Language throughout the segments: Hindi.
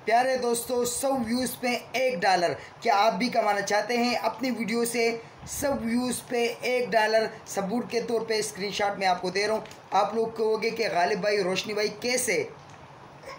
प्यारे दोस्तों, 100 व्यूज़ पे $1। क्या आप भी कमाना चाहते हैं अपनी वीडियो से 100 व्यूज़ पे $1? सबूत के तौर पे स्क्रीनशॉट में आपको दे रहा हूँ। आप लोग कहोगे कि गालिब भाई, रोशनी भाई कैसे?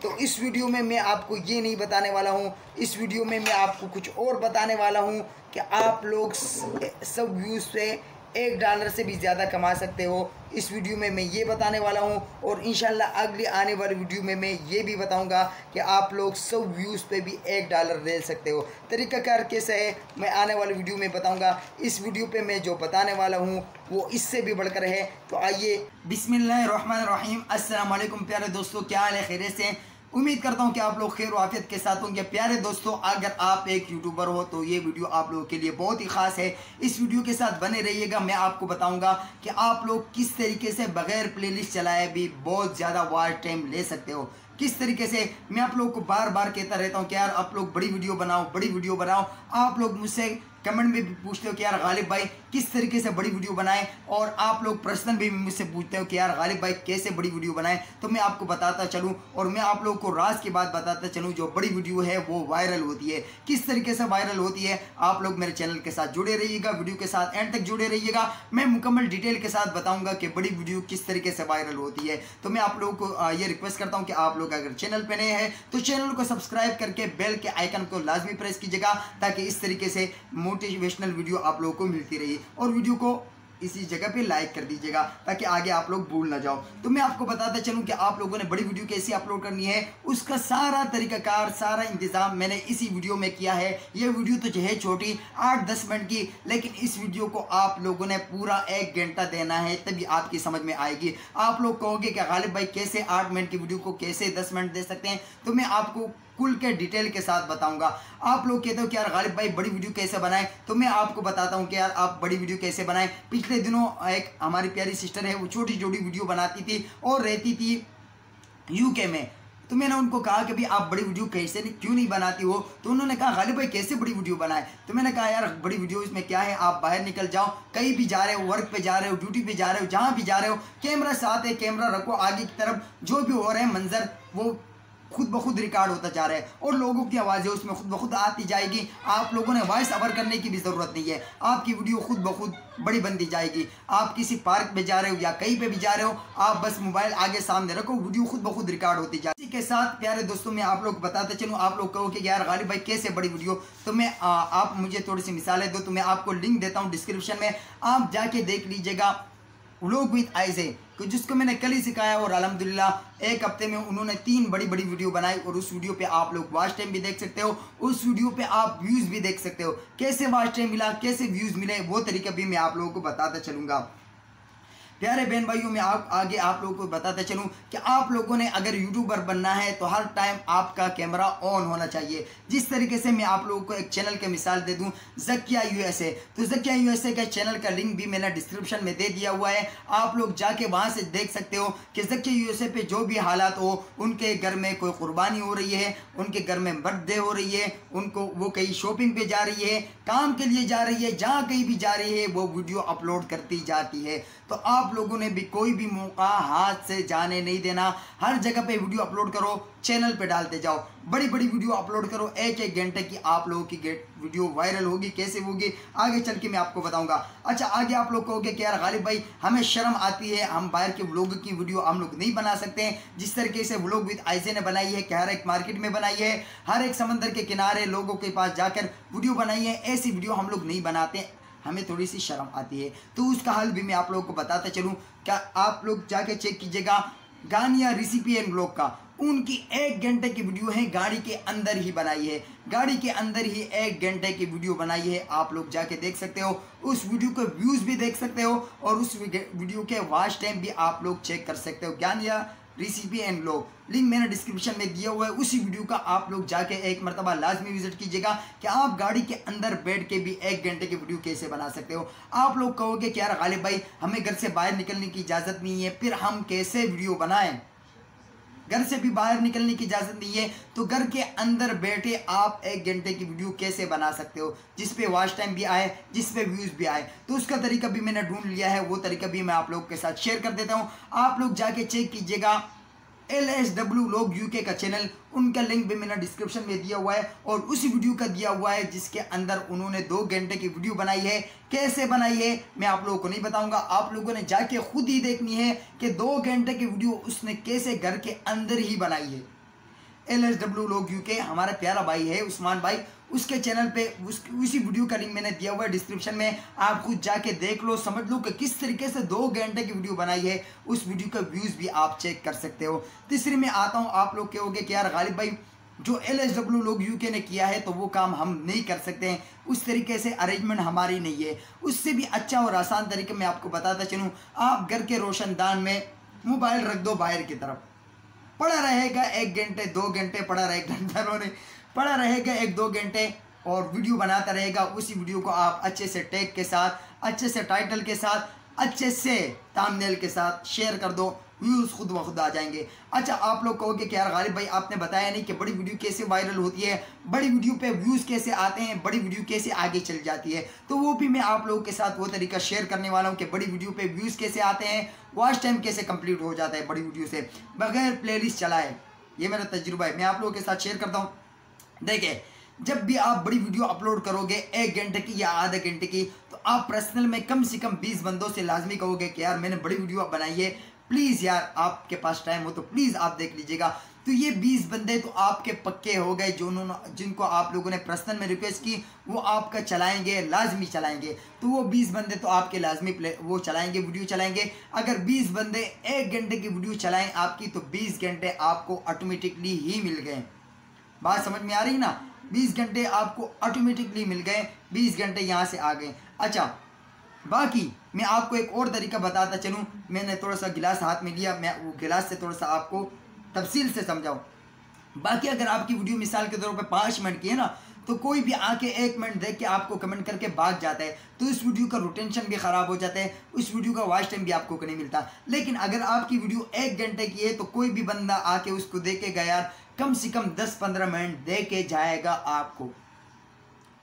तो इस वीडियो में मैं आपको ये नहीं बताने वाला हूँ। इस वीडियो में मैं आपको कुछ और बताने वाला हूँ कि आप लोग 100 व्यूज़ पे $1 से भी ज़्यादा कमा सकते हो। इस वीडियो में मैं ये बताने वाला हूँ और इंशाल्लाह अगली आने वाली वीडियो में मैं ये भी बताऊँगा कि आप लोग 100 व्यूज़ पे भी $1 ले सकते हो। तरीक़ाकार कैसे है मैं आने वाली वीडियो में बताऊँगा। इस वीडियो पे मैं जो बताने वाला हूँ वो इससे भी बढ़कर है। तो आइए, बिस्मिल्लाहिर्रहमानिर्रहीम। अस्सलाम वालेकुम प्यारे दोस्तों, क्या हाल है? खैरियत से? उम्मीद करता हूँ कि आप लोग खैर व आफियत के साथ होंगे। प्यारे दोस्तों, अगर आप एक यूट्यूबर हो तो ये वीडियो आप लोगों के लिए बहुत ही ख़ास है। इस वीडियो के साथ बने रहिएगा। मैं आपको बताऊंगा कि आप लोग किस तरीके से बगैर प्लेलिस्ट चलाए भी बहुत ज़्यादा वॉच टाइम ले सकते हो। किस तरीके से मैं आप लोगों को बार बार कहता रहता हूँ कि यार आप लोग बड़ी वीडियो बनाओ, बड़ी वीडियो बनाओ। आप लोग मुझसे कमेंट में भी पूछते हो कि यार गालिब भाई किस तरीके से बड़ी वीडियो बनाएं, और आप लोग पर्सनल भी मुझसे पूछते हो कि यार गालिब भाई कैसे बड़ी वीडियो बनाएं। तो मैं आपको बताता चलूं और मैं आप लोगों को राज की बात बताता चलूं। जो बड़ी वीडियो है वो वायरल होती है। किस तरीके से वायरल होती है, आप लोग मेरे चैनल के साथ जुड़े रहिएगा, वीडियो के साथ एंड तक जुड़े रहिएगा। मैं मुकम्मल डिटेल के साथ बताऊंगा कि बड़ी वीडियो किस तरीके से वायरल होती है। तो मैं आप लोगों को ये रिक्वेस्ट करता हूँ कि आप लोग अगर चैनल पर नए हैं तो चैनल को सब्सक्राइब करके बेल के आइकन को लाजमी प्रेस कीजिएगा, ताकि इस तरीके से मोटिवेशनल वीडियो आप लोगों को मिलती रही। और वीडियो को इसी जगह पे लाइक कर दीजिएगा ताकि आगे आप लोग भूल ना जाओ। तो मैं आपको बताता चलूं कि आप लोगों ने बड़ी वीडियो कैसे अपलोड करनी है, उसका सारा तरीकाकार, सारा इंतजाम मैंने इसी वीडियो में किया है। ये वीडियो तो जो है छोटी 8-10 मिनट की, लेकिन इस वीडियो को आप लोगों ने पूरा 1 घंटा देना है, तभी आपकी समझ में आएगी। आप लोग कहोगे कि गालिब भाई कैसे 8 मिनट की वीडियो को कैसे 10 मिनट दे सकते हैं? तो मैं आपको कुल के डिटेल के साथ बताऊंगा। आप लोग कहते हो कि यार गालिब भाई बड़ी वीडियो कैसे बनाएं, तो मैं आपको बताता हूं कि यार आप बड़ी वीडियो कैसे बनाएं। पिछले दिनों एक हमारी प्यारी सिस्टर है, वो छोटी छोटी वीडियो बनाती थी और रहती थी यूके में। तो मैंने उनको कहा कि भाई आप बड़ी वीडियो कैसे क्यों नहीं बनाती हो? तो उन्होंने कहा गालिब भाई कैसे बड़ी वीडियो बनाए? तो मैंने कहा यार बड़ी वीडियो इसमें क्या है, आप बाहर निकल जाओ, कहीं भी जा रहे हो, वर्क पे जा रहे हो, ड्यूटी पे जा रहे हो, जहाँ भी जा रहे हो, कैमरा साथ है, कैमरा रखो आगे की तरफ, जो भी हो रहे हैं मंजर वो खुद ब खुद रिकॉर्ड होता जा रहा है और लोगों की आवाज़ें उसमें खुद ब खुद आती जाएगी। आप लोगों ने वॉइस ओवर करने की भी ज़रूरत नहीं है, आपकी वीडियो खुद ब खुद बड़ी बनती जाएगी। आप किसी पार्क में जा रहे हो या कहीं पे भी जा रहे हो, आप बस मोबाइल आगे सामने रखो, वीडियो खुद ब खुद रिकॉर्ड होती जाए। इसी के साथ प्यारे दोस्तों मैं आप लोग बताते चलूँ, आप लोग कहो कि यार गालिब भाई कैसे बड़ी वीडियो? तो मैं आप मुझे थोड़ी सी मिसालें दो, तो मैं आपको लिंक देता हूँ डिस्क्रिप्शन में, आप जाके देख लीजिएगा। व्लॉग विद आइज है जिसको मैंने कल ही सिखाया और अल्हम्दुलिल्लाह 1 हफ्ते में उन्होंने 3 बड़ी बड़ी वीडियो बनाई, और उस वीडियो पे आप लोग वॉच टाइम भी देख सकते हो, उस वीडियो पे आप व्यूज़ भी देख सकते हो। कैसे वॉच टाइम मिला, कैसे व्यूज़ मिले, वो तरीका भी मैं आप लोगों को बताता चलूँगा। प्यारे बहन भाइयों, मैं आगे आप लोगों को बताते चलूं कि आप लोगों ने अगर यूट्यूबर बनना है तो हर टाइम आपका कैमरा ऑन होना चाहिए। जिस तरीके से मैं आप लोगों को एक चैनल की मिसाल दे दूं, ज़किया यूएसए, तो ज़किया यूएसए का चैनल का लिंक भी मैंने डिस्क्रिप्शन में दे दिया हुआ है। आप लोग जाके वहाँ से देख सकते हो कि ज़किया यूएसए पे जो भी हालात हो, उनके घर में कोई कुर्बानी हो रही है, उनके घर में बर्थडे हो रही है, उनको वो कहीं शॉपिंग पे जा रही है, काम के लिए जा रही है, जहाँ कहीं भी जा रही है वो वीडियो अपलोड करती जाती है। तो आप लोगों ने भी कोई भी मौका हाथ से जाने नहीं देना, हर जगह पे वीडियो अपलोड करो, चैनल पे डालते जाओ, बड़ी बड़ी वीडियो अपलोड करो। 1-1 घंटे की आप लोगों की वीडियो वायरल होगी। कैसे होगी आगे चल के मैं आपको बताऊंगा। अच्छा, आगे आप लोग कहोगे कि यार गालिब भाई हमें शर्म आती है, हम बाहर के व्लॉग की वीडियो हम लोग नहीं बना सकते हैं जिस तरीके से व्लॉग विद आइजे ने बनाई है, कि हर एक मार्केट में बनाई है, हर एक समंदर के किनारे लोगों के पास जाकर वीडियो बनाई है। ऐसी वीडियो हम लोग नहीं बनाते, हमें थोड़ी सी शर्म आती है। तो उसका हल भी मैं आप लोगों को बताता चलूँ। क्या आप लोग जाके चेक कीजिएगा गानिया रेसिपी एंड ब्लॉग का, उनकी 1 घंटे की वीडियो है, गाड़ी के अंदर ही बनाई है, गाड़ी के अंदर ही 1 घंटे की वीडियो बनाई है। आप लोग जाके देख सकते हो, उस वीडियो के व्यूज़ भी देख सकते हो और उस वीडियो के वॉच टाइम भी आप लोग चेक कर सकते हो। Ghania recipe and blog, link मैंने डिस्क्रिप्शन में दिया हुआ है। उसी वीडियो का आप लोग जाके एक मरतबा लाजमी विजिट कीजिएगा कि आप गाड़ी के अंदर बैठ के भी 1 घंटे की वीडियो कैसे बना सकते हो। आप लोग कहोगे कि यार गालिब भाई हमें घर से बाहर निकलने की इजाज़त नहीं है, फिर हम कैसे वीडियो बनाएं? घर से भी बाहर निकलने की इजाज़त नहीं है, तो घर के अंदर बैठे आप 1 घंटे की वीडियो कैसे बना सकते हो जिस पे वॉच टाइम भी आए, जिस पे व्यूज़ भी आए? तो उसका तरीका भी मैंने ढूंढ लिया है, वो तरीका भी मैं आप लोगों के साथ शेयर कर देता हूँ। आप लोग जाके चेक कीजिएगा LSW लोग UK का चैनल, उनका लिंक भी मैंने डिस्क्रिप्शन में दिया हुआ है और उसी वीडियो का दिया हुआ है जिसके अंदर उन्होंने 2 घंटे की वीडियो बनाई है। कैसे बनाई है मैं आप लोगों को नहीं बताऊंगा, आप लोगों ने जाके खुद ही देखनी है कि 2 घंटे की वीडियो उसने कैसे घर के अंदर ही बनाई है। LSW लोग UK हमारा प्यारा भाई है उस्मान भाई, उसके चैनल पे उसी वीडियो का लिंक मैंने दिया हुआ है डिस्क्रिप्शन में, आप खुद जाके देख लो, समझ लो कि किस तरीके से 2 घंटे की वीडियो बनाई है। उस वीडियो का व्यूज़ भी आप चेक कर सकते हो। तीसरी में आता हूँ, आप लोग कहोगे कि यार गालिब भाई जो LSW लोग UK ने किया है तो वो काम हम नहीं कर सकते हैं, उस तरीके से अरेंजमेंट हमारी नहीं है। उससे भी अच्छा और आसान तरीके मैं आपको बताता चलूँ, आप घर के रोशनदान में मोबाइल रख दो बाहर की तरफ, पड़ा रहेगा 1 घंटे 2 घंटे, पड़ा रहेगा घंटों ने पड़ा रहेगा 1-2 घंटे और वीडियो बनाता रहेगा। उसी वीडियो को आप अच्छे से टैग के साथ, अच्छे से टाइटल के साथ, अच्छे से थंबनेल के साथ शेयर कर दो, व्यूज़ खुद ब खुद आ जाएंगे। अच्छा, आप लोग कहोगे कि यार गालिब भाई आपने बताया नहीं कि बड़ी वीडियो कैसे वायरल होती है, बड़ी वीडियो पे व्यूज़ कैसे आते हैं, बड़ी वीडियो कैसे आगे चल जाती है। तो वो भी मैं आप लोगों के साथ वो तरीका शेयर करने वाला हूँ कि बड़ी वीडियो पे व्यूज़ कैसे आते हैं, वॉच टाइम कैसे कंप्लीट हो जाता है बड़ी वीडियो से बगैर प्लेलिस्ट चलाए। ये मेरा तजुर्बा है, मैं आप लोगों के साथ शेयर करता हूँ। देखिए, जब भी आप बड़ी वीडियो अपलोड करोगे 1 घंटे की या आधे घंटे की, तो आप पर्सनल में कम से कम 20 बंदों से लाजमी कहोगे कि यार मैंने बड़ी वीडियो बनाई है, प्लीज़ यार आपके पास टाइम हो तो प्लीज़ आप देख लीजिएगा। तो ये 20 बंदे तो आपके पक्के हो गए, जिनको आप लोगों ने पर्सनल में रिक्वेस्ट की वो आपका चलाएंगे, लाजमी चलाएंगे। तो वो 20 बंदे तो आपके लाजमी वो चलाएंगे, वीडियो चलाएंगे। अगर 20 बंदे 1 घंटे की वीडियो चलाएं आपकी, तो 20 घंटे आपको ऑटोमेटिकली ही मिल गए। बात समझ में आ रही ना, 20 घंटे आपको ऑटोमेटिकली मिल गए, 20 घंटे यहाँ से आ गए। अच्छा, बाकी मैं आपको एक और तरीका बताता चलूँ। मैंने थोड़ा सा गिलास हाथ में लिया, मैं वो गिलास से थोड़ा सा आपको तफसील से समझाऊँ। बाकी अगर आपकी वीडियो मिसाल के तौर पे 5 मिनट की है ना, तो कोई भी आके 1 मिनट देख के आपको कमेंट करके भाग जाता है, तो उस वीडियो का रोटेंशन भी ख़राब हो जाता है, उस वीडियो का वॉच टाइम भी आपको नहीं मिलता। लेकिन अगर आपकी वीडियो 1 घंटे की है तो कोई भी बंदा आके उसको देखेगा यार, कम से कम 10-15 मिनट दे के जाएगा आपको।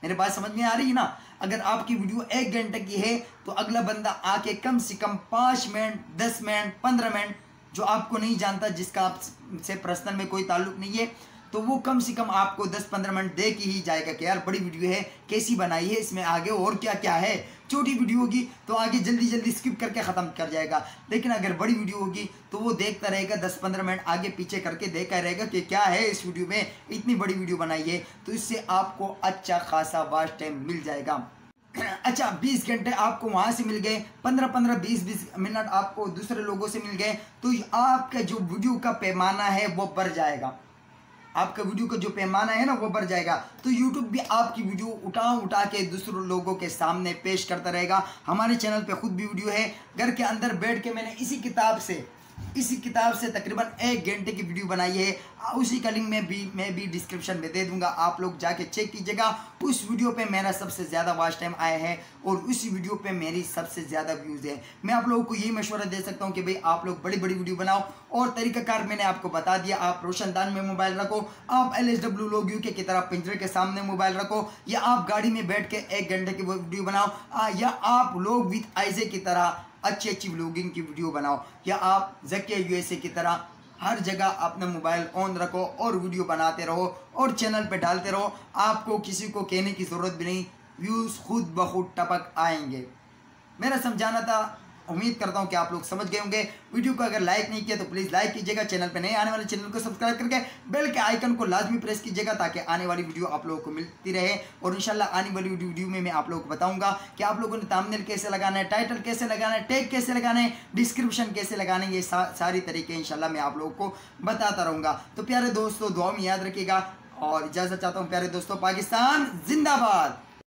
मेरे बात समझ में आ रही है ना? अगर आपकी वीडियो 1 घंटे की है तो अगला बंदा आके कम से कम 5 मिनट, 10 मिनट, 15 मिनट, जो आपको नहीं जानता, जिसका आपसे पर्सनल में कोई ताल्लुक नहीं है, तो वो कम से कम आपको 10-15 मिनट दे के ही जाएगा कि यार बड़ी वीडियो है, कैसी बनाई है, इसमें आगे और क्या क्या है। छोटी वीडियो होगी तो आगे जल्दी जल्दी स्किप करके ख़त्म कर जाएगा, लेकिन अगर बड़ी वीडियो होगी तो वो देखता रहेगा, 10-15 मिनट आगे पीछे करके देखता रहेगा कि क्या है इस वीडियो में, इतनी बड़ी वीडियो बनाई है। तो इससे आपको अच्छा खासा वॉच टाइम मिल जाएगा। अच्छा, 20 घंटे आपको वहाँ से मिल गए, 15-15, 20-20 मिनट आपको दूसरे लोगों से मिल गए, तो आपका जो वीडियो का पैमाना है वो बढ़ जाएगा। आपका वीडियो का जो पैमाना है ना वो बढ़ जाएगा। तो YouTube भी आपकी वीडियो उठा के दूसरे लोगों के सामने पेश करता रहेगा। हमारे चैनल पे खुद भी वीडियो है, घर के अंदर बैठ के मैंने इसी किताब से तकरीबन 1 घंटे की वीडियो बनाई है। उसी का लिंक मैं भी डिस्क्रिप्शन में दे दूंगा, आप लोग जाके चेक कीजिएगा। उस वीडियो पे मेरा सबसे ज़्यादा वॉच टाइम आया है और उसी वीडियो पे मेरी सबसे ज़्यादा व्यूज़ है। मैं आप लोगों को यही मशवरा दे सकता हूँ कि भाई आप लोग बड़ी बड़ी वीडियो बनाओ, और तरीक़ाकार मैंने आपको बता दिया। आप रोशनदान में मोबाइल रखो, आप LSW लोग UK की तरह पिंजरे के सामने मोबाइल रखो, या आप गाड़ी में बैठ के 1 घंटे की वीडियो बनाओ, या आप लोग विद आइजे की तरह अच्छी व्लॉगिंग की वीडियो बनाओ, या आप ज़किया USA की तरह हर जगह अपना मोबाइल ऑन रखो और वीडियो बनाते रहो और चैनल पे डालते रहो। आपको किसी को कहने की ज़रूरत भी नहीं, व्यूज़ खुद ब खुद टपक आएंगे। मेरा समझाना था, उम्मीद करता हूँ कि आप लोग समझ गए होंगे। वीडियो को अगर लाइक नहीं किया तो प्लीज़ लाइक कीजिएगा, चैनल पे नए आने वाले चैनल को सब्सक्राइब करके बेल के आइकन को लाजमी प्रेस कीजिएगा, ताकि आने वाली वीडियो आप लोगों को मिलती रहे। और इंशाल्लाह आने वाली वीडियो में मैं आप लोगों को बताऊंगा कि आप लोगों ने थंबनेल कैसे लगाना है, टाइटल कैसे लगाना है, टैग कैसे लगाना है, डिस्क्रिप्शन कैसे लगाना है, ये सारी तरीके इंशाल्लाह मैं आप लोगों को बताता रहूँगा। तो प्यारे दोस्तों, दुआ में याद रखिएगा और इजाज़त चाहता हूँ। प्यारे दोस्तों, पाकिस्तान जिंदाबाद।